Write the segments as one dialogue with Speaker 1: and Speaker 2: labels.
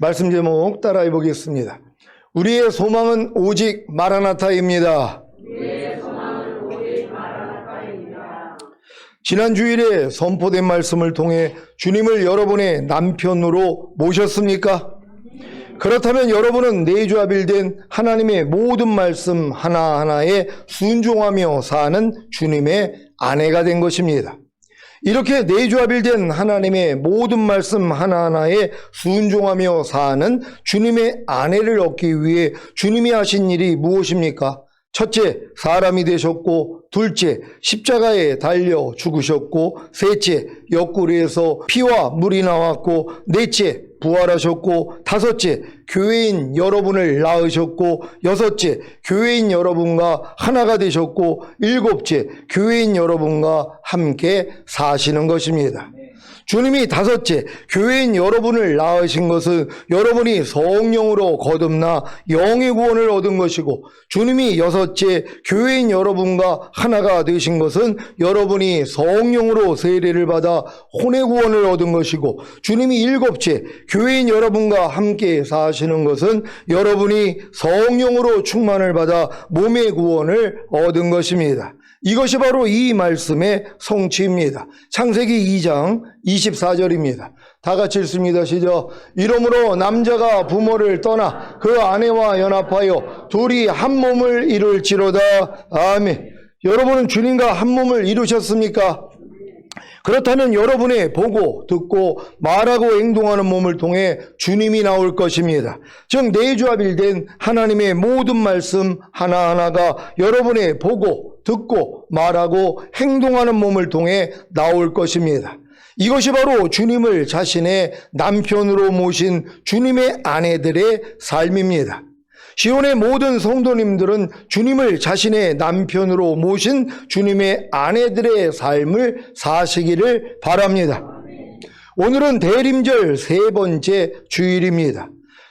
Speaker 1: 말씀 제목 따라해 보겠습니다. 우리의 소망은 오직 마라나타입니다. 지난 주일에 선포된 말씀을 통해 주님을 여러분의 남편으로 모셨습니까? 그렇다면 여러분은 내조합일된 하나님의 모든 말씀 하나하나에 순종하며 사는 주님의 아내가 된 것입니다. 이렇게 내조합일된 하나님의 모든 말씀 하나하나에 순종하며 사는 주님의 아내를 얻기 위해 주님이 하신 일이 무엇입니까? 첫째, 사람이 되셨고, 둘째, 십자가에 달려 죽으셨고, 셋째, 옆구리에서 피와 물이 나왔고, 넷째, 부활하셨고, 다섯째, 교회인 여러분을 낳으셨고, 여섯째, 교회인 여러분과 하나가 되셨고, 일곱째, 교회인 여러분과 함께 사시는 것입니다. 주님이 다섯째, 교회인 여러분을 낳으신 것은 여러분이 성령으로 거듭나 영의 구원을 얻은 것이고, 주님이 여섯째, 교회인 여러분과 하나가 되신 것은 여러분이 성령으로 세례를 받아 혼의 구원을 얻은 것이고, 주님이 일곱째, 교회인 여러분과 함께 사시는 것은 여러분이 성령으로 충만을 받아 몸의 구원을 얻은 것입니다. 이것이 바로 이 말씀의 성취입니다. 창세기 2장 24절입니다. 다 같이 읽습니다. 시작. 이러므로 남자가 부모를 떠나 그 아내와 연합하여 둘이 한 몸을 이룰지로다. 아멘. 여러분은 주님과 한 몸을 이루셨습니까? 그렇다면 여러분의 보고 듣고 말하고 행동하는 몸을 통해 주님이 나올 것입니다. 즉 내조합일된 하나님의 모든 말씀 하나하나가 여러분의 보고 듣고 말하고 행동하는 몸을 통해 나올 것입니다. 이것이 바로 주님을 자신의 남편으로 모신 주님의 아내들의 삶입니다. 시온의 모든 성도님들은 주님을 자신의 남편으로 모신 주님의 아내들의 삶을 사시기를 바랍니다. 오늘은 대림절 세 번째 주일입니다.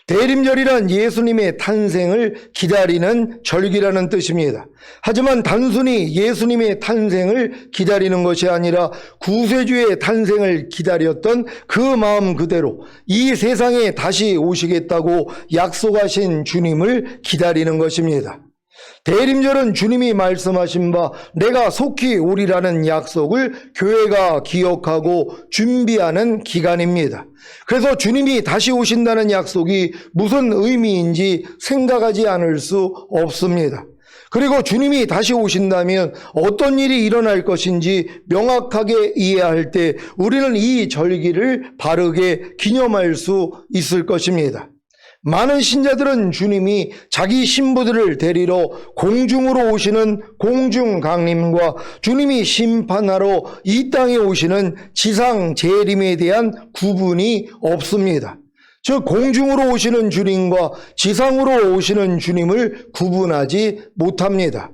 Speaker 1: 대림절이란 예수님의 탄생을 기다리는 절기라는 뜻입니다. 하지만 단순히 예수님의 탄생을 기다리는 것이 아니라 구세주의 탄생을 기다렸던 그 마음 그대로 이 세상에 다시 오시겠다고 약속하신 주님을 기다리는 것입니다. 대림절은 주님이 말씀하신 바 내가 속히 오리라는 약속을 교회가 기억하고 준비하는 기간입니다. 그래서 주님이 다시 오신다는 약속이 무슨 의미인지 생각하지 않을 수 없습니다. 그리고 주님이 다시 오신다면 어떤 일이 일어날 것인지 명확하게 이해할 때 우리는 이 절기를 바르게 기념할 수 있을 것입니다. 많은 신자들은 주님이 자기 신부들을 데리러 공중으로 오시는 공중 강림과 주님이 심판하러 이 땅에 오시는 지상 재림에 대한 구분이 없습니다. 즉 공중으로 오시는 주님과 지상으로 오시는 주님을 구분하지 못합니다.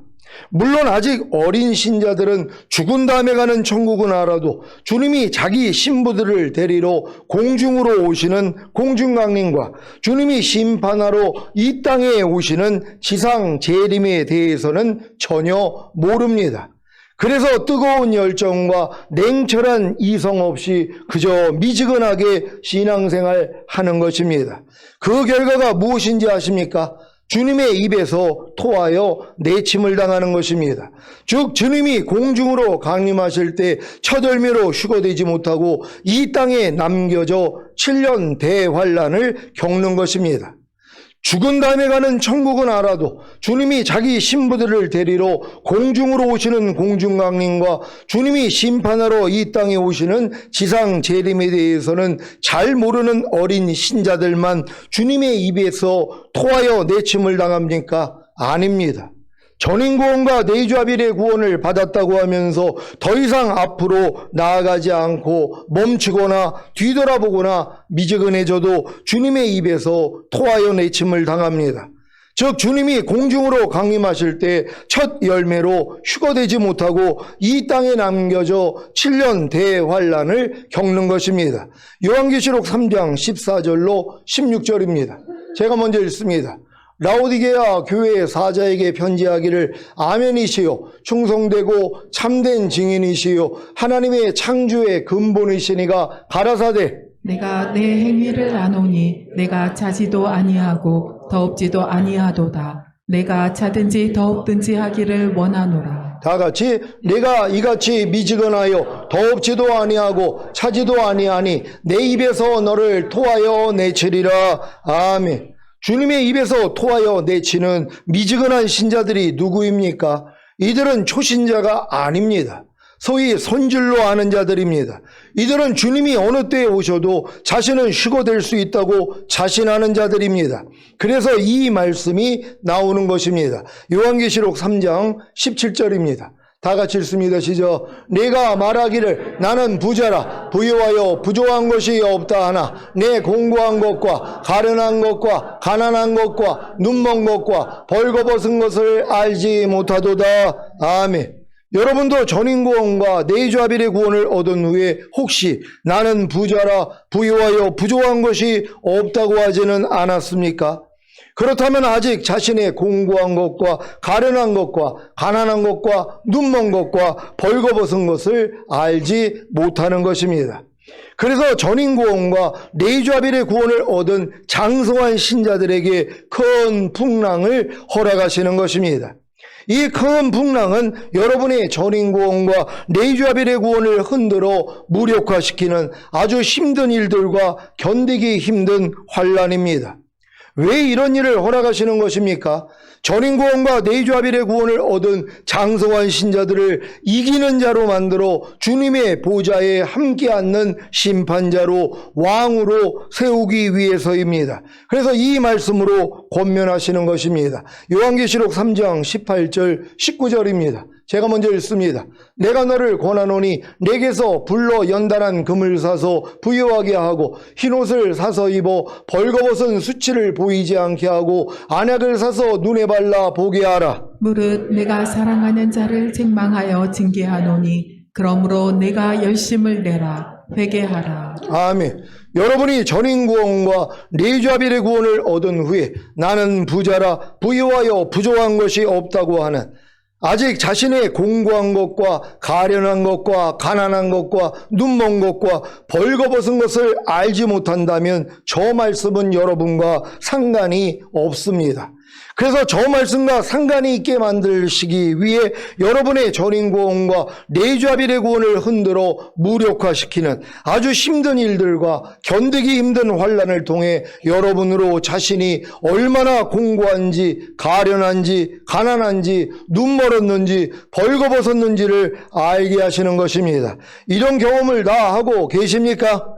Speaker 1: 물론 아직 어린 신자들은 죽은 다음에 가는 천국은 알아도 주님이 자기 신부들을 데리러 공중으로 오시는 공중강림과 주님이 심판하러 이 땅에 오시는 지상 재림에 대해서는 전혀 모릅니다. 그래서 뜨거운 열정과 냉철한 이성 없이 그저 미지근하게 신앙생활 하는 것입니다. 그 결과가 무엇인지 아십니까? 주님의 입에서 토하여 내침을 당하는 것입니다. 즉 주님이 공중으로 강림하실 때 첫 열매로 휴거되지 못하고 이 땅에 남겨져 7년 대환란을 겪는 것입니다. 죽은 다음에 가는 천국은 알아도 주님이 자기 신부들을 데리러 공중으로 오시는 공중강림과 주님이 심판하러 이 땅에 오시는 지상 재림에 대해서는 잘 모르는 어린 신자들만 주님의 입에서 토하여 내침을 당합니까? 아닙니다. 전인구원과 내조합일의 구원을 받았다고 하면서 더 이상 앞으로 나아가지 않고 멈추거나 뒤돌아보거나 미지근해져도 주님의 입에서 토하여 내침을 당합니다. 즉 주님이 공중으로 강림하실 때 첫 열매로 휴거되지 못하고 이 땅에 남겨져 7년 대환란을 겪는 것입니다. 요한계시록 3장 14절로 16절입니다. 제가 먼저 읽습니다. 라오디게아 교회의 사자에게 편지하기를 아멘이시요 충성되고 참된 증인이시요 하나님의 창조의 근본이시니가 가라사대
Speaker 2: 내가 내 행위를 아노니 내가 자지도 아니하고 더없지도 아니하도다. 내가 자든지 더없든지 하기를 원하노라.
Speaker 1: 다 같이 내가 이같이 미지근하여 더없지도 아니하고 차지도 아니하니 내 입에서 너를 토하여 내치리라. 아멘. 주님의 입에서 토하여 내치는 미지근한 신자들이 누구입니까? 이들은 초신자가 아닙니다. 소위 손질로 아는 자들입니다. 이들은 주님이 어느 때에 오셔도 자신은 휴거될 수 있다고 자신하는 자들입니다. 그래서 이 말씀이 나오는 것입니다. 요한계시록 3장 17절입니다. 다 같이 읽습니다. 시작. 내가 말하기를 나는 부자라 부유하여 부족한 것이 없다 하나 내 공고한 것과 가련한 것과 가난한 것과 눈먼 것과 벌거벗은 것을 알지 못하도다. 아멘. 여러분도 전인구원과 내주아빌의 구원을 얻은 후에 혹시 나는 부자라 부유하여 부족한 것이 없다고 하지는 않았습니까? 그렇다면 아직 자신의 공고한 것과 가련한 것과 가난한 것과 눈먼 것과 벌거벗은 것을 알지 못하는 것입니다. 그래서 전인구원과 내주아빌의 구원을 얻은 장성한 신자들에게 큰 풍랑을 허락하시는 것입니다. 이 큰 풍랑은 여러분의 전인구원과 내주아빌의 구원을 흔들어 무력화시키는 아주 힘든 일들과 견디기 힘든 환난입니다. 왜 이런 일을 허락하시는 것입니까? 전인구원과 내주아빌의 구원을 얻은 장성한 신자들을 이기는 자로 만들어 주님의 보좌에 함께 앉는 심판자로 왕으로 세우기 위해서입니다. 그래서 이 말씀으로 권면하시는 것입니다. 요한계시록 3장 18절 19절입니다. 제가 먼저 읽습니다. 내가 너를 권하노니 내게서 불러 연단한 금을 사서 부유하게 하고 흰옷을 사서 입어 벌거벗은 수치를 보이지 않게 하고 안약을 사서 눈에 발라 보게 하라.
Speaker 2: 무릇 내가 사랑하는 자를 책망하여 징계하노니 그러므로 내가 열심을 내라. 회개하라.
Speaker 1: 아멘. 여러분이 전인구원과 내주아빌의 구원을 얻은 후에 나는 부자라 부유하여 부족한 것이 없다고 하는 아직 자신의 공고한 것과 가련한 것과 가난한 것과 눈먼 것과 벌거벗은 것을 알지 못한다면 저 말씀은 여러분과 상관이 없습니다. 그래서 저 말씀과 상관이 있게 만드시기 위해 여러분의 전인구원과 내주아빌의 구원을 흔들어 무력화시키는 아주 힘든 일들과 견디기 힘든 환난을 통해 여러분으로 자신이 얼마나 공고한지 가련한지 가난한지 눈멀었는지 벌거벗었는지를 알게 하시는 것입니다. 이런 경험을 다 하고 계십니까?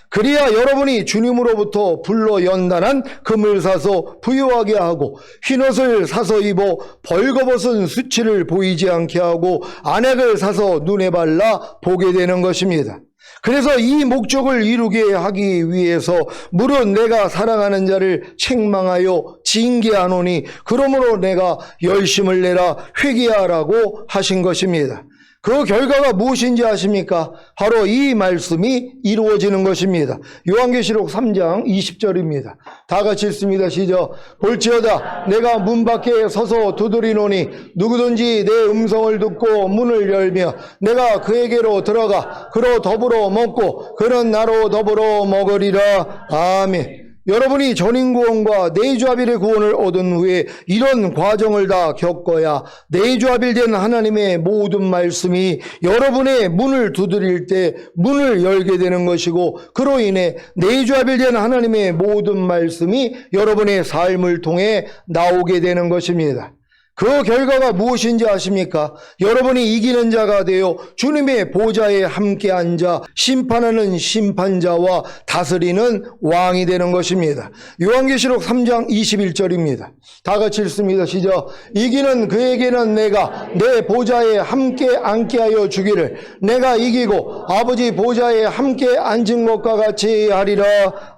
Speaker 1: 그래야 여러분이 주님으로부터 불러 연단한 금을 사서 부유하게 하고 흰옷을 사서 입어 벌거벗은 수치를 보이지 않게 하고 안약을 사서 눈에 발라 보게 되는 것입니다. 그래서 이 목적을 이루게 하기 위해서 무릇 내가 사랑하는 자를 책망하여 징계하노니 그러므로 내가 열심을 내라 회개하라고 하신 것입니다. 그 결과가 무엇인지 아십니까? 바로 이 말씀이 이루어지는 것입니다. 요한계시록 3장 20절입니다. 다 같이 읽습니다. 시작. 볼지어다 내가 문 밖에 서서 두드리노니 누구든지 내 음성을 듣고 문을 열며 내가 그에게로 들어가 그로 더불어 먹고 그는 나로 더불어 먹으리라. 아멘. 여러분이 전인구원과 내주아빌의 구원을 얻은 후에 이런 과정을 다 겪어야 내주아빌된 하나님의 모든 말씀이 여러분의 문을 두드릴 때 문을 열게 되는 것이고 그로 인해 내주아빌된 하나님의 모든 말씀이 여러분의 삶을 통해 나오게 되는 것입니다. 그 결과가 무엇인지 아십니까? 여러분이 이기는 자가 되어 주님의 보좌에 함께 앉아 심판하는 심판자와 다스리는 왕이 되는 것입니다. 요한계시록 3장 21절입니다. 다 같이 읽습니다. 시작. 이기는 그에게는 내가 내 보좌에 함께 앉게 하여 주기를 내가 이기고 아버지 보좌에 함께 앉은 것과 같이 하리라.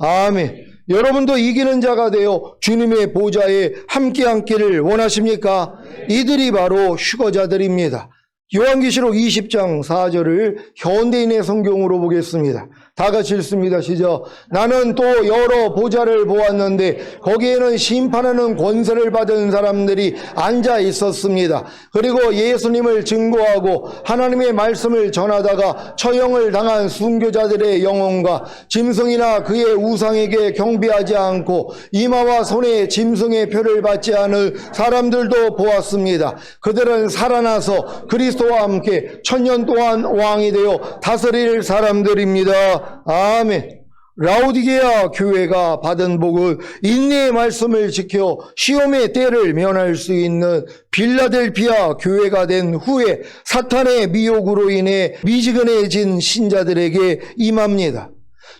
Speaker 1: 아멘. 여러분도 이기는 자가 되어 주님의 보좌에 함께 앉기를 원하십니까? 이들이 바로 휴거자들입니다. 요한계시록 20장 4절을 현대인의 성경으로 보겠습니다. 다 같이 읽습니다. 시작. 나는 또 여러 보좌를 보았는데 거기에는 심판하는 권세를 받은 사람들이 앉아 있었습니다. 그리고 예수님을 증거하고 하나님의 말씀을 전하다가 처형을 당한 순교자들의 영혼과 짐승이나 그의 우상에게 경배하지 않고 이마와 손에 짐승의 표를 받지 않을 사람들도 보았습니다. 그들은 살아나서 그리스도와 함께 천년 동안 왕이 되어 다스릴 사람들입니다. 아멘. 라오디게아 교회가 받은 복은 인내의 말씀을 지켜 시험의 때를 면할 수 있는 빌라델피아 교회가 된 후에 사탄의 미혹으로 인해 미지근해진 신자들에게 임합니다.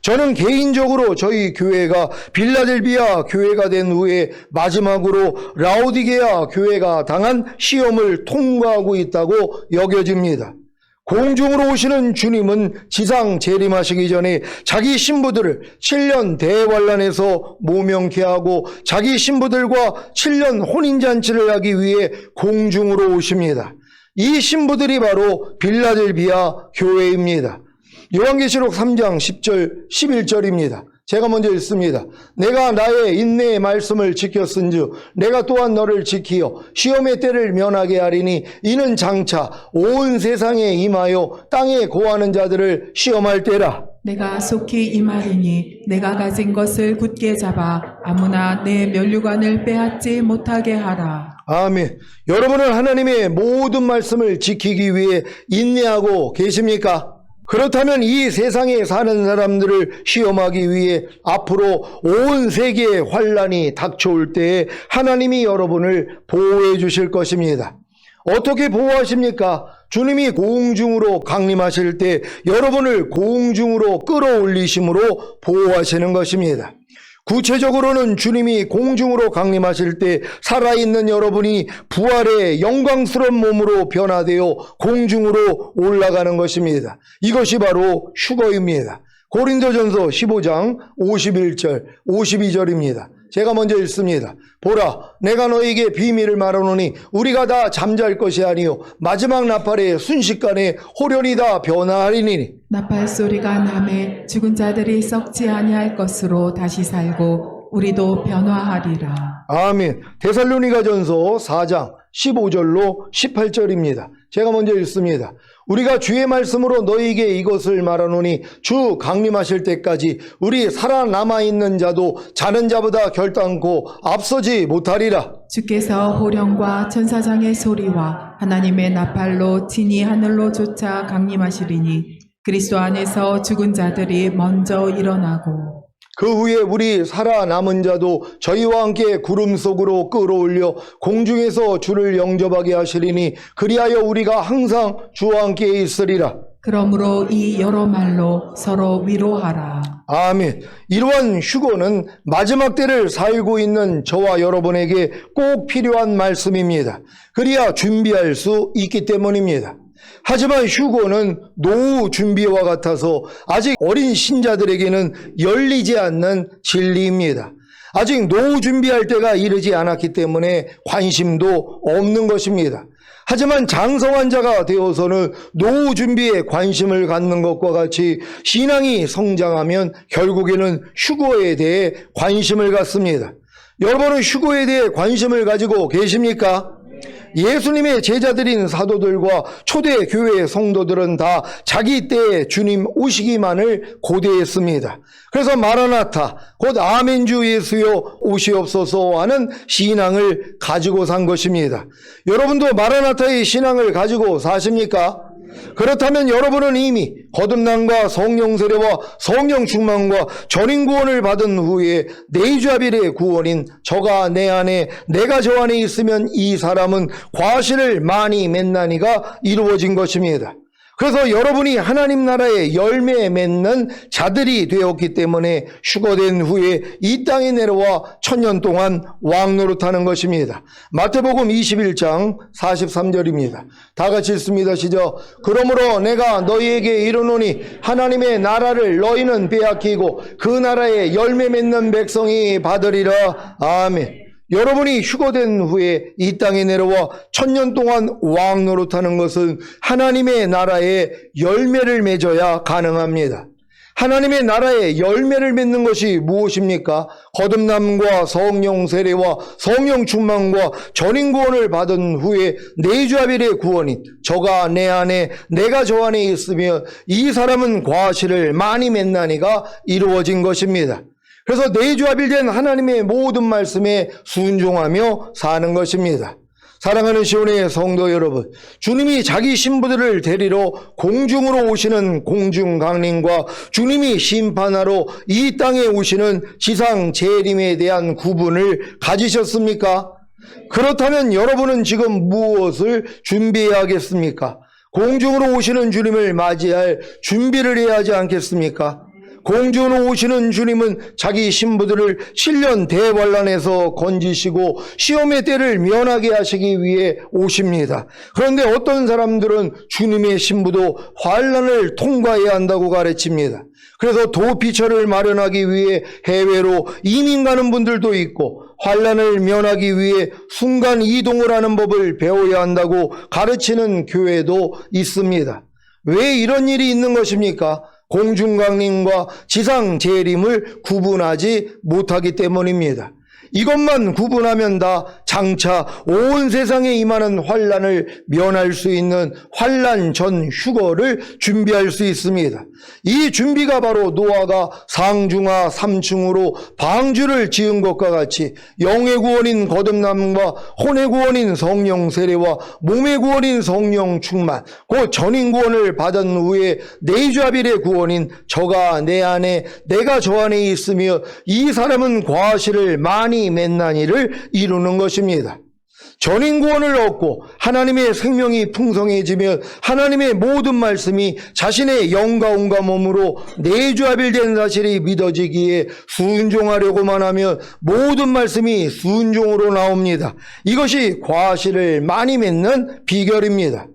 Speaker 1: 저는 개인적으로 저희 교회가 빌라델피아 교회가 된 후에 마지막으로 라오디게아 교회가 당한 시험을 통과하고 있다고 여겨집니다. 공중으로 오시는 주님은 지상 재림하시기 전에 자기 신부들을 7년 대환란에서 모명케 하고 자기 신부들과 7년 혼인잔치를 하기 위해 공중으로 오십니다. 이 신부들이 바로 빌라델피아 교회입니다. 요한계시록 3장 10절 11절입니다. 제가 먼저 읽습니다. 내가 나의 인내의 말씀을 지켰은즉 내가 또한 너를 지키어 시험의 때를 면하게 하리니 이는 장차 온 세상에 임하여 땅에 고하는 자들을 시험할 때라.
Speaker 2: 내가 속히 임하리니 내가 가진 것을 굳게 잡아 아무나 내 면류관을 빼앗지 못하게 하라.
Speaker 1: 아멘. 여러분은 하나님의 모든 말씀을 지키기 위해 인내하고 계십니까? 그렇다면 이 세상에 사는 사람들을 시험하기 위해 앞으로 온 세계의 환란이 닥쳐올 때에 하나님이 여러분을 보호해 주실 것입니다. 어떻게 보호하십니까? 주님이 공중으로 강림하실 때 여러분을 공중으로 끌어올리심으로 보호하시는 것입니다. 구체적으로는 주님이 공중으로 강림하실 때 살아있는 여러분이 부활의 영광스러운 몸으로 변화되어 공중으로 올라가는 것입니다. 이것이 바로 휴거입니다. 고린도전서 15장 51절 52절입니다. 제가 먼저 읽습니다. 보라, 내가 너에게 비밀을 말하노니 우리가 다 잠잘 것이 아니요 마지막 나팔의 순식간에 호련히 다 변화하리니.
Speaker 2: 나팔 소리가 나매 죽은 자들이 썩지 아니할 것으로 다시 살고 우리도 변화하리라.
Speaker 1: 아멘. 데살로니가전서 4장 15절로 18절입니다. 제가 먼저 읽습니다. 우리가 주의 말씀으로 너희에게 이것을 말하노니 주 강림하실 때까지 우리 살아남아 있는 자도 자는 자보다 결단코 앞서지 못하리라.
Speaker 2: 주께서 호령과 천사장의 소리와 하나님의 나팔로 진이 하늘로 쫓아 강림하시리니 그리스도 안에서 죽은 자들이 먼저 일어나고
Speaker 1: 그 후에 우리 살아남은 자도 저희와 함께 구름 속으로 끌어올려 공중에서 주를 영접하게 하시리니 그리하여 우리가 항상 주와 함께 있으리라.
Speaker 2: 그러므로 이 여러 말로 서로 위로하라.
Speaker 1: 아멘. 이러한 휴거는 마지막 때를 살고 있는 저와 여러분에게 꼭 필요한 말씀입니다. 그래야 준비할 수 있기 때문입니다. 하지만 휴거는 노후 준비와 같아서 아직 어린 신자들에게는 열리지 않는 진리입니다. 아직 노후 준비할 때가 이르지 않았기 때문에 관심도 없는 것입니다. 하지만 장성한 자가 되어서는 노후 준비에 관심을 갖는 것과 같이 신앙이 성장하면 결국에는 휴거에 대해 관심을 갖습니다. 여러분은 휴거에 대해 관심을 가지고 계십니까? 예수님의 제자들인 사도들과 초대 교회 성도들은 다 자기 때에 주님 오시기만을 고대했습니다. 그래서 마라나타, 곧 아멘 주 예수여 오시옵소서 하는 신앙을 가지고 산 것입니다. 여러분도 마라나타의 신앙을 가지고 사십니까? 그렇다면 여러분은 이미 거듭남과 성령 세례와 성령 충만과 전인 구원을 받은 후에 내주아빌의 구원인 저가 내 안에 내가 저 안에 있으면 이 사람은 과실을 많이 맺나니가 이루어진 것입니다. 그래서 여러분이 하나님 나라의 열매 맺는 자들이 되었기 때문에 휴거된 후에 이 땅에 내려와 천년 동안 왕노릇하는 것입니다. 마태복음 21장 43절입니다. 다 같이 읽습니다. 시작. 그러므로 내가 너희에게 이르노니 하나님의 나라를 너희는 빼앗기고 그 나라의 열매 맺는 백성이 받으리라. 아멘. 여러분이 휴거된 후에 이 땅에 내려와 천년 동안 왕 노릇하는 것은 하나님의 나라에 열매를 맺어야 가능합니다. 하나님의 나라의 열매를 맺는 것이 무엇입니까? 거듭남과 성령 세례와 성령 충만과 전인 구원을 받은 후에 내주합일의 구원인 저가 내 안에 내가 저 안에 있으며 이 사람은 과실을 많이 맺나니가 이루어진 것입니다. 그래서 내주합일된 하나님의 모든 말씀에 순종하며 사는 것입니다. 사랑하는 시온의 성도 여러분, 주님이 자기 신부들을 데리러 공중으로 오시는 공중강림과 주님이 심판하러 이 땅에 오시는 지상 재림에 대한 구분을 가지셨습니까? 그렇다면 여러분은 지금 무엇을 준비해야 하겠습니까? 공중으로 오시는 주님을 맞이할 준비를 해야 하지 않겠습니까? 공중으로 오시는 주님은 자기 신부들을 시련 대환란에서 건지시고 시험의 때를 면하게 하시기 위해 오십니다. 그런데 어떤 사람들은 주님의 신부도 환란을 통과해야 한다고 가르칩니다. 그래서 도피처를 마련하기 위해 해외로 이민 가는 분들도 있고 환란을 면하기 위해 순간 이동을 하는 법을 배워야 한다고 가르치는 교회도 있습니다. 왜 이런 일이 있는 것입니까? 공중강림과 지상 재림을 구분하지 못하기 때문입니다. 이것만 구분하면 다 장차 온 세상에 임하는 환란을 면할 수 있는 환란 전 휴거를 준비할 수 있습니다. 이 준비가 바로 노아가 상중하 3층으로 방주를 지은 것과 같이 영의 구원인 거듭남과 혼의 구원인 성령 세례와 몸의 구원인 성령 충만, 곧 전인 구원을 받은 후에 내주합일의 구원인 저가 내 안에 내가 저 안에 있으며 이 사람은 과실을 많이 맺나니를 이루는 것입니다. 전인 구원을 얻고 하나님의 생명이 풍성해지면 하나님의 모든 말씀이 자신의 영과 몸으로 내주합일된 사실이 믿어지기에 순종하려고만 하면 모든 말씀이 순종으로 나옵니다. 이것이 과실을 많이 맺는 비결입니다.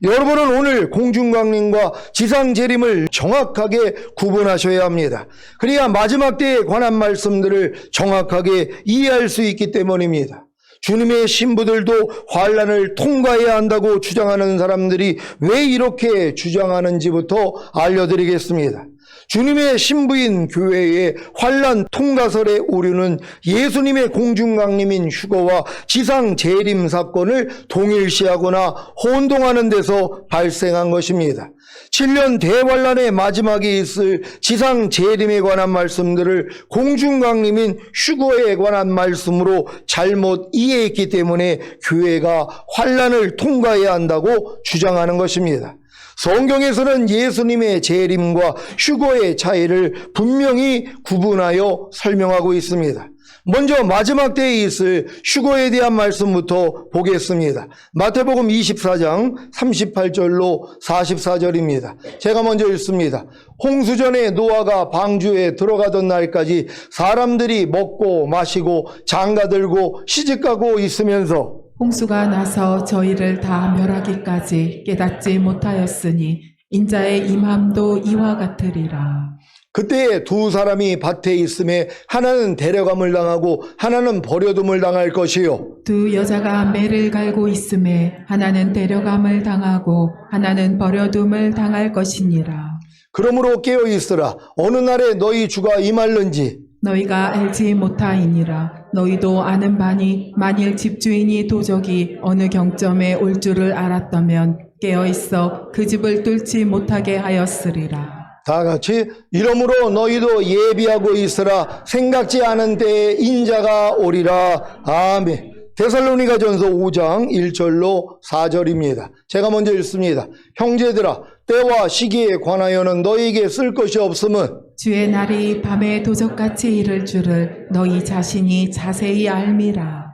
Speaker 1: 여러분은 오늘 공중강림과 지상재림을 정확하게 구분하셔야 합니다. 그래야 마지막 때에 관한 말씀들을 정확하게 이해할 수 있기 때문입니다. 주님의 신부들도 환란을 통과해야 한다고 주장하는 사람들이 왜 이렇게 주장하는지부터 알려드리겠습니다. 주님의 신부인 교회의 환란 통과설의 오류는 예수님의 공중강림인 휴거와 지상 재림 사건을 동일시하거나 혼동하는 데서 발생한 것입니다. 7년 대환란의 마지막에 있을 지상 재림에 관한 말씀들을 공중강림인 휴거에 관한 말씀으로 잘못 이해했기 때문에 교회가 환란을 통과해야 한다고 주장하는 것입니다. 성경에서는 예수님의 재림과 휴거의 차이를 분명히 구분하여 설명하고 있습니다. 먼저 마지막 때에 있을 휴거에 대한 말씀부터 보겠습니다. 마태복음 24장 38절로 44절입니다. 제가 먼저 읽습니다. 홍수전에 노아가 방주에 들어가던 날까지 사람들이 먹고 마시고 장가들고 시집가고 있으면서
Speaker 2: 홍수가 나서 저희를 다 멸하기까지 깨닫지 못하였으니 인자의 임함도 이와 같으리라.
Speaker 1: 그때에 두 사람이 밭에 있음에 하나는 데려감을 당하고 하나는 버려둠을 당할 것이요.
Speaker 2: 두 여자가 매를 갈고 있음에 하나는 데려감을 당하고 하나는 버려둠을 당할 것이니라.
Speaker 1: 그러므로 깨어 있으라. 어느 날에 너희 주가 임할는지
Speaker 2: 너희가 알지 못하이니라. 너희도 아는 바니 만일 집주인이 도적이 어느 경점에 올 줄을 알았다면 깨어있어 그 집을 뚫지 못하게 하였으리라.
Speaker 1: 다 같이 이러므로 너희도 예비하고 있으라. 생각지 않은 때에 인자가 오리라. 아멘. 데살로니가전서 5장 1절로 4절입니다. 제가 먼저 읽습니다. 형제들아, 때와 시기에 관하여는 너희에게 쓸 것이 없음은
Speaker 2: 주의 날이 밤에 도적같이 이를 줄을 너희 자신이 자세히 알미라.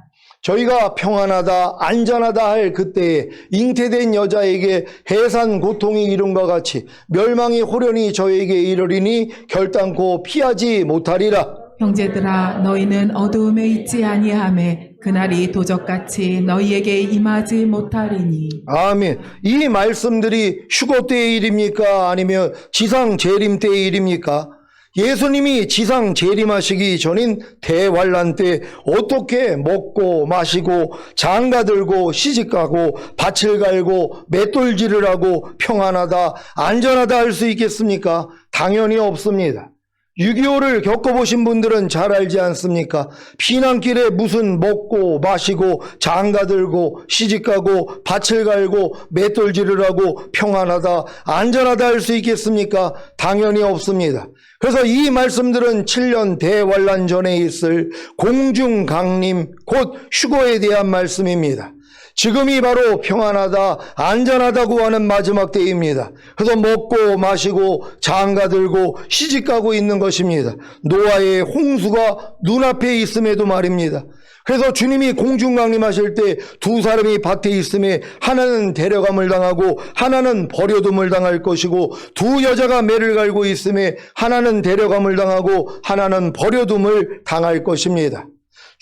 Speaker 1: 저희가 평안하다 안전하다 할 그때에 잉태된 여자에게 해산 고통이 이른과 같이 멸망이 호련히 저에게 이르리니 결단코 피하지 못하리라.
Speaker 2: 형제들아, 너희는 어두움에 있지 아니하매 그날이 도적같이 너희에게 임하지 못하리니.
Speaker 1: 아멘. 이 말씀들이 휴거 때의 일입니까? 아니면 지상 재림 때의 일입니까? 예수님이 지상 재림하시기 전인 대환란 때 어떻게 먹고 마시고 장가들고 시집가고 밭을 갈고 맷돌질을 하고 평안하다 안전하다 할 수 있겠습니까? 당연히 없습니다. 6.25를 겪어보신 분들은 잘 알지 않습니까? 피난길에 무슨 먹고 마시고 장가들고 시집가고 밭을 갈고 맷돌질을 하고 평안하다 안전하다 할 수 있겠습니까? 당연히 없습니다. 그래서 이 말씀들은 7년 대환란 전에 있을 공중강림 곧 휴거에 대한 말씀입니다. 지금이 바로 평안하다 안전하다고 하는 마지막 때입니다. 그래서 먹고 마시고 장가들고 시집가고 있는 것입니다. 노아의 홍수가 눈앞에 있음에도 말입니다. 그래서 주님이 공중강림하실 때 두 사람이 밭에 있음에 하나는 데려감을 당하고 하나는 버려둠을 당할 것이고 두 여자가 매를 갈고 있음에 하나는 데려감을 당하고 하나는 버려둠을 당할 것입니다.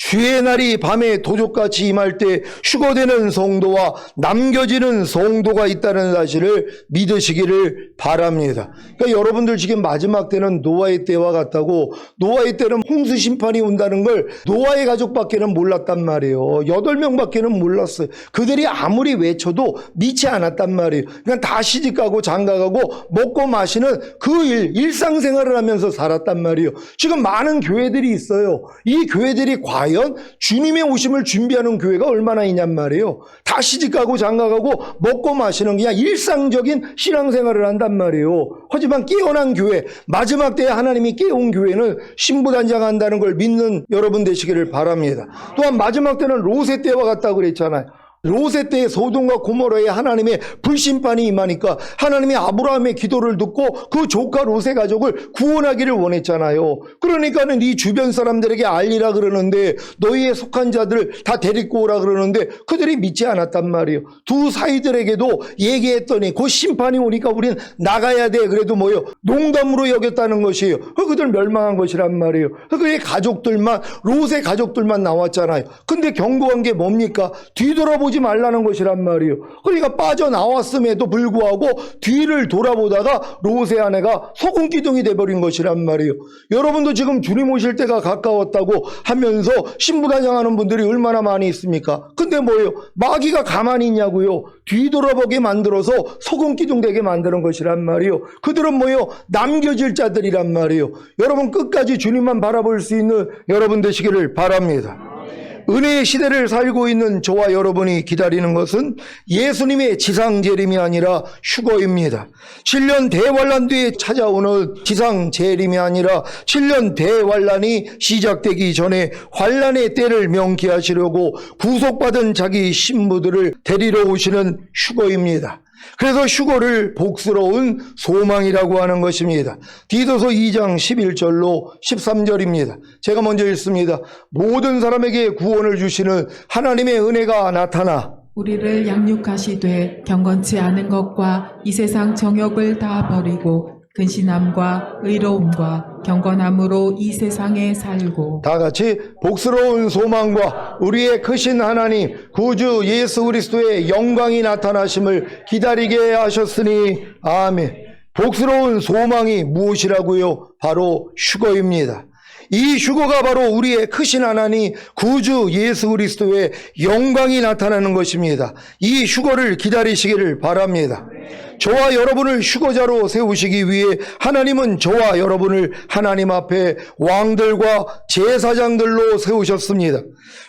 Speaker 1: 주의 날이 밤에 도적같이 임할 때 휴거되는 성도와 남겨지는 성도가 있다는 사실을 믿으시기를 바랍니다. 그러니까 여러분들 지금 마지막 때는 노아의 때와 같다고, 노아의 때는 홍수 심판이 온다는 걸 노아의 가족밖에는 몰랐단 말이에요. 8명밖에는 몰랐어요. 그들이 아무리 외쳐도 믿지 않았단 말이에요. 그냥 다 시집가고 장가가고 먹고 마시는 그 일상생활을 하면서 살았단 말이에요. 지금 많은 교회들이 있어요. 이 교회들이 과연 주님의 오심을 준비하는 교회가 얼마나 있냔 말이에요. 다 시집가고 장가가고 먹고 마시는 그냥 일상적인 신앙생활을 한단 말이에요. 하지만 깨어난 교회, 마지막 때에 하나님이 깨운 교회는 신부단장한다는 걸 믿는 여러분 되시기를 바랍니다. 또한 마지막 때는 롯의 때와 같다고 그랬잖아요. 롯의 때에 소돔과 고모라에 하나님의 불심판이 임하니까 하나님이 아브라함의 기도를 듣고 그 조카 롯의 가족을 구원하기를 원했잖아요. 그러니까는 이 주변 사람들에게 알리라 그러는데, 너희의 속한 자들 다 데리고 오라 그러는데 그들이 믿지 않았단 말이에요. 두 사이들에게도 얘기했더니 그 심판이 오니까 우린 나가야 돼. 그래도 뭐요? 농담으로 여겼다는 것이에요. 그들 멸망한 것이란 말이에요. 그의 가족들만, 롯의 가족들만 나왔잖아요. 근데 경고한 게 뭡니까? 뒤돌아보지 말라는 것이란 말이에요. 그러니까 빠져나왔음에도 불구하고 뒤를 돌아보다가 롯의 아내가 소금기둥이 돼버린 것이란 말이에요. 여러분도 지금 주님 오실 때가 가까웠다고 하면서 신부단장하는 분들이 얼마나 많이 있습니까? 근데 뭐예요? 마귀가 가만히 있냐고요? 뒤돌아보게 만들어서 소금기둥 되게 만드는 것이란 말이에요. 그들은 뭐예요? 남겨질 자들이란 말이에요. 여러분 끝까지 주님만 바라볼 수 있는 여러분 되시기를 바랍니다. 은혜의 시대를 살고 있는 저와 여러분이 기다리는 것은 예수님의 지상재림이 아니라 휴거입니다. 7년 대환란 뒤에 찾아오는 지상재림이 아니라 7년 대환란이 시작되기 전에 환란의 때를 명기하시려고 구속받은 자기 신부들을 데리러 오시는 휴거입니다. 그래서 휴거를 복스러운 소망이라고 하는 것입니다. 디도서 2장 11절로 13절입니다. 제가 먼저 읽습니다. 모든 사람에게 구원을 주시는 하나님의 은혜가 나타나
Speaker 2: 우리를 양육하시되 경건치 않은 것과 이 세상 정욕을 다 버리고 근신함과 의로움과 경건함으로 이 세상에 살고,
Speaker 1: 다 같이 복스러운 소망과 우리의 크신 하나님 구주 예수 그리스도의 영광이 나타나심을 기다리게 하셨으니 아멘. 복스러운 소망이 무엇이라고요? 바로 휴거입니다. 이 휴거가 바로 우리의 크신 하나님 구주 예수 그리스도의 영광이 나타나는 것입니다. 이 휴거를 기다리시기를 바랍니다. 저와 여러분을 휴거자로 세우시기 위해 하나님은 저와 여러분을 하나님 앞에 왕들과 제사장들로 세우셨습니다.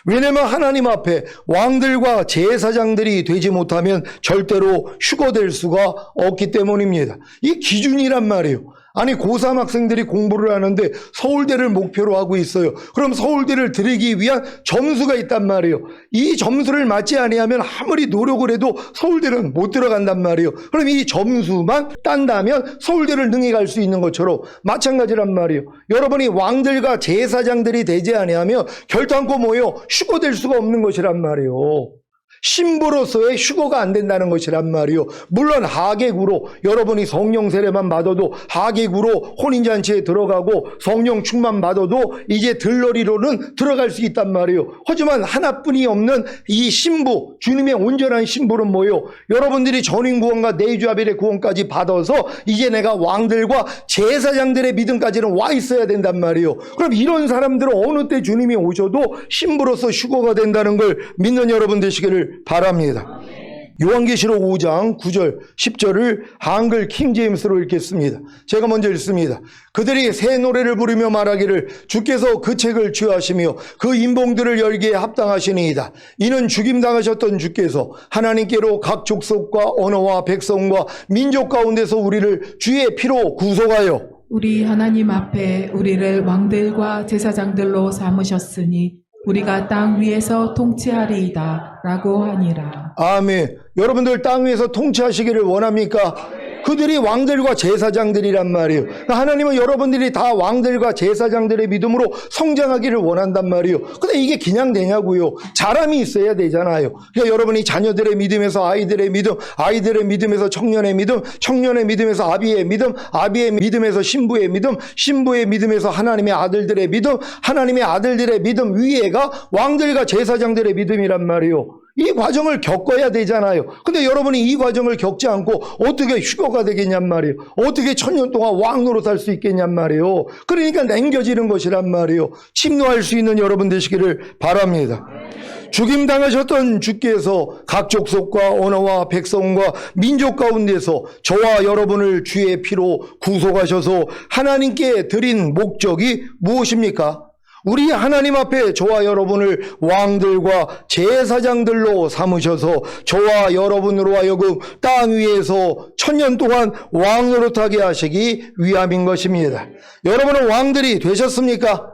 Speaker 1: 왜냐하면 하나님 앞에 왕들과 제사장들이 되지 못하면 절대로 휴거될 수가 없기 때문입니다. 이 기준이란 말이에요. 아니 고3 학생들이 공부를 하는데 서울대를 목표로 하고 있어요. 그럼 서울대를 들이기 위한 점수가 있단 말이에요. 이 점수를 맞지 아니하면 아무리 노력을 해도 서울대는 못 들어간단 말이에요. 그럼 이 점수만 딴다면 서울대를 능히 갈 수 있는 것처럼 마찬가지란 말이에요. 여러분이 왕들과 제사장들이 되지 아니하면 결단코 뭐예요? 휴거될 수가 없는 것이란 말이에요. 신부로서의 휴거가 안 된다는 것이란 말이요. 물론 하객으로 여러분이 성령 세례만 받아도 하객으로 혼인잔치에 들어가고 성령 충만 받아도 이제 들러리로는 들어갈 수 있단 말이에요. 하지만 하나뿐이 없는 이 신부, 주님의 온전한 신부는 뭐예요? 여러분들이 전인구원과 내주아벨의 구원까지 받아서 이제 내가 왕들과 제사장들의 믿음까지는 와 있어야 된단 말이에요. 그럼 이런 사람들은 어느 때 주님이 오셔도 신부로서 휴거가 된다는 걸 믿는 여러분 되시기를 바랍니다. 요한계시록 5장 9절 10절을 한글 킹제임스로 읽겠습니다. 제가 먼저 읽습니다. 그들이 새 노래를 부르며 말하기를 주께서 그 책을 취하시며 그 인봉들을 열기에 합당하시니이다. 이는 죽임당하셨던 주께서 하나님께로 각 족속과 언어와 백성과 민족 가운데서 우리를 주의 피로 구속하여
Speaker 2: 우리 하나님 앞에 우리를 왕들과 제사장들로 삼으셨으니 우리가 땅 위에서 통치하리이다 라고 하니라.
Speaker 1: 아멘. 여러분들 땅 위에서 통치하시기를 원합니까? 그들이 왕들과 제사장들이란 말이에요. 하나님은 여러분들이 다 왕들과 제사장들의 믿음으로 성장하기를 원한단 말이에요. 근데 이게 그냥 되냐고요. 자람이 있어야 되잖아요. 그러니까 여러분이 자녀들의 믿음에서 아이들의 믿음, 아이들의 믿음에서 청년의 믿음, 청년의 믿음에서 아비의 믿음, 아비의 믿음에서 신부의 믿음, 신부의 믿음에서 하나님의 아들들의 믿음, 하나님의 아들들의 믿음 위에가 왕들과 제사장들의 믿음이란 말이에요. 이 과정을 겪어야 되잖아요. 근데 여러분이 이 과정을 겪지 않고 어떻게 휴거가 되겠냔 말이에요. 어떻게 1000년 동안 왕 노릇할 수 있겠냔 말이에요. 그러니까 남겨지는 것이란 말이에요. 침노할 수 있는 여러분 되시기를 바랍니다. 죽임당하셨던 주께서 각 족속과 언어와 백성과 민족 가운데서 저와 여러분을 주의 피로 구속하셔서 하나님께 드린 목적이 무엇입니까? 우리 하나님 앞에 저와 여러분을 왕들과 제사장들로 삼으셔서 저와 여러분으로 하여금 땅 위에서 1000년 동안 왕 노릇하게 하시기 위함인 것입니다. 여러분은 왕들이 되셨습니까?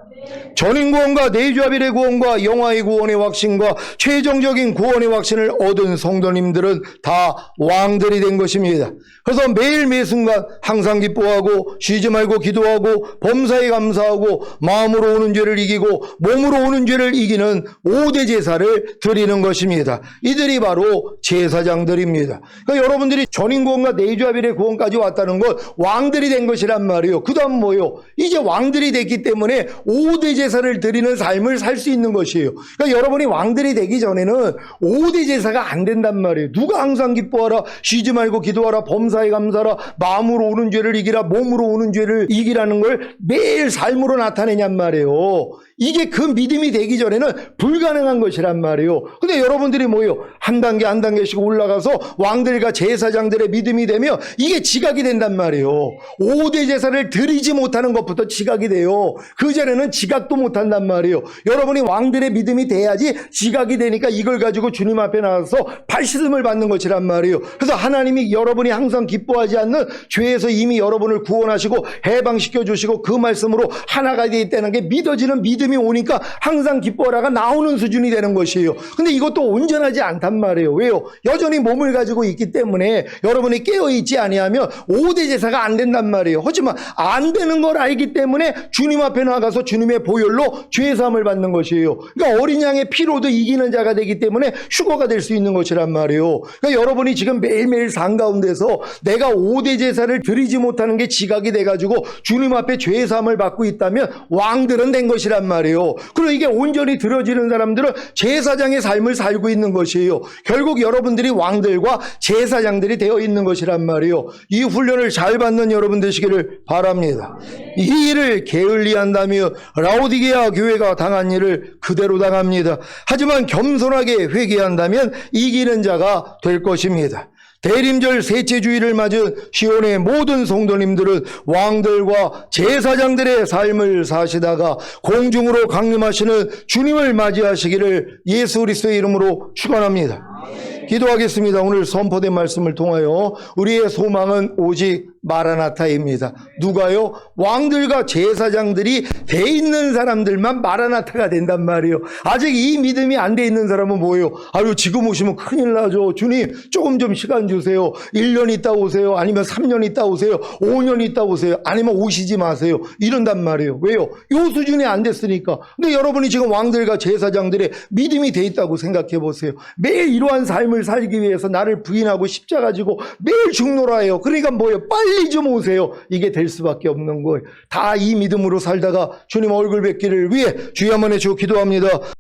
Speaker 1: 전인 구원과 내주아빌의 구원과 영화의 구원의 확신과 최종적인 구원의 확신을 얻은 성도님들은 다 왕들이 된 것입니다. 그래서 매일 매순간 항상 기뻐하고 쉬지 말고 기도하고 범사에 감사하고 마음으로 오는 죄를 이기고 몸으로 오는 죄를 이기는 5대 제사를 드리는 것입니다. 이들이 바로 제사장들입니다. 그러니까 여러분들이 전인 구원과 내주아빌의 구원까지 왔다는 건 왕들이 된 것이란 말이에요. 그 다음 뭐예요? 이제 왕들이 됐기 때문에 5대 제사를 드리는 삶을 살 수 있는 것이에요. 그러니까 여러분이 왕들이 되기 전에는 5대 제사가 안 된단 말이에요. 누가 항상 기뻐하라, 쉬지 말고 기도하라, 범사에 감사하라, 마음으로 오는 죄를 이기라, 몸으로 오는 죄를 이기라는 걸 매일 삶으로 나타내냔 말이에요. 이게 그 믿음이 되기 전에는 불가능한 것이란 말이에요. 근데 여러분들이 뭐예요? 한 단계 한 단계씩 올라가서 왕들과 제사장들의 믿음이 되면 이게 지각이 된단 말이에요. 5대 제사를 드리지 못하는 것부터 지각이 돼요. 그 전에는 지각도 못한단 말이에요. 여러분이 왕들의 믿음이 돼야지 지각이 되니까 이걸 가지고 주님 앞에 나와서 발씻음을 받는 것이란 말이에요. 그래서 하나님이 여러분이 항상 기뻐하지 않는 죄에서 이미 여러분을 구원하시고 해방시켜 주시고 그 말씀으로 하나가 되어 있다는 게 믿어지는 믿음이 오니까 항상 기뻐하라가 나오는 수준이 되는 것이에요. 근데 이것도 온전하지 않단 말이에요. 왜요? 여전히 몸을 가지고 있기 때문에 여러분이 깨어있지 아니하면 5대 제사가 안 된단 말이에요. 하지만 안 되는 걸 알기 때문에 주님 앞에 나가서 주님의 보혈로 죄사함을 받는 것이에요. 그러니까 어린 양의 피로도 이기는 자가 되기 때문에 휴거가 될 수 있는 것이란 말이에요. 그러니까 여러분이 지금 매일매일 삶 가운데서 내가 5대 제사를 드리지 못하는 게 지각이 돼가지고 주님 앞에 죄사함을 받고 있다면 왕들은 된 것이란 말이에요. 그리고 이게 온전히 들어지는 사람들은 제사장의 삶을 살고 있는 것이에요. 결국 여러분들이 왕들과 제사장들이 되어 있는 것이란 말이에요. 이 훈련을 잘 받는 여러분 되시기를 바랍니다. 이 일을 게을리한다며 라오디게아 교회가 당한 일을 그대로 당합니다. 하지만 겸손하게 회개한다면 이기는 자가 될 것입니다. 대림절 셋째 주일을 맞은 시온의 모든 성도님들은 왕들과 제사장들의 삶을 사시다가 공중으로 강림하시는 주님을 맞이하시기를 예수 그리스도의 이름으로 축원합니다. 기도하겠습니다. 오늘 선포된 말씀을 통하여 우리의 소망은 오직 마라나타입니다. 누가요? 왕들과 제사장들이 돼 있는 사람들만 마라나타가 된단 말이에요. 아직 이 믿음이 안 돼 있는 사람은 뭐예요? 아유, 지금 오시면 큰일 나죠. 주님, 조금 좀 시간 주세요. 1년 있다 오세요. 아니면 3년 있다 오세요. 5년 있다 오세요. 아니면 오시지 마세요. 이런단 말이에요. 왜요? 요 수준이 안 됐으니까. 근데 여러분이 지금 왕들과 제사장들의 믿음이 돼 있다고 생각해 보세요. 매일 이러한 삶을 살기 위해서 나를 부인하고 십자가 지고 매일 죽노라 해요. 그러니까 뭐예요? 빨리 좀 오세요. 이게 될 수밖에 없는 거예요. 다 이 믿음으로 살다가 주님 얼굴 뵙기를 위해 주여 한번 해주고 기도합니다.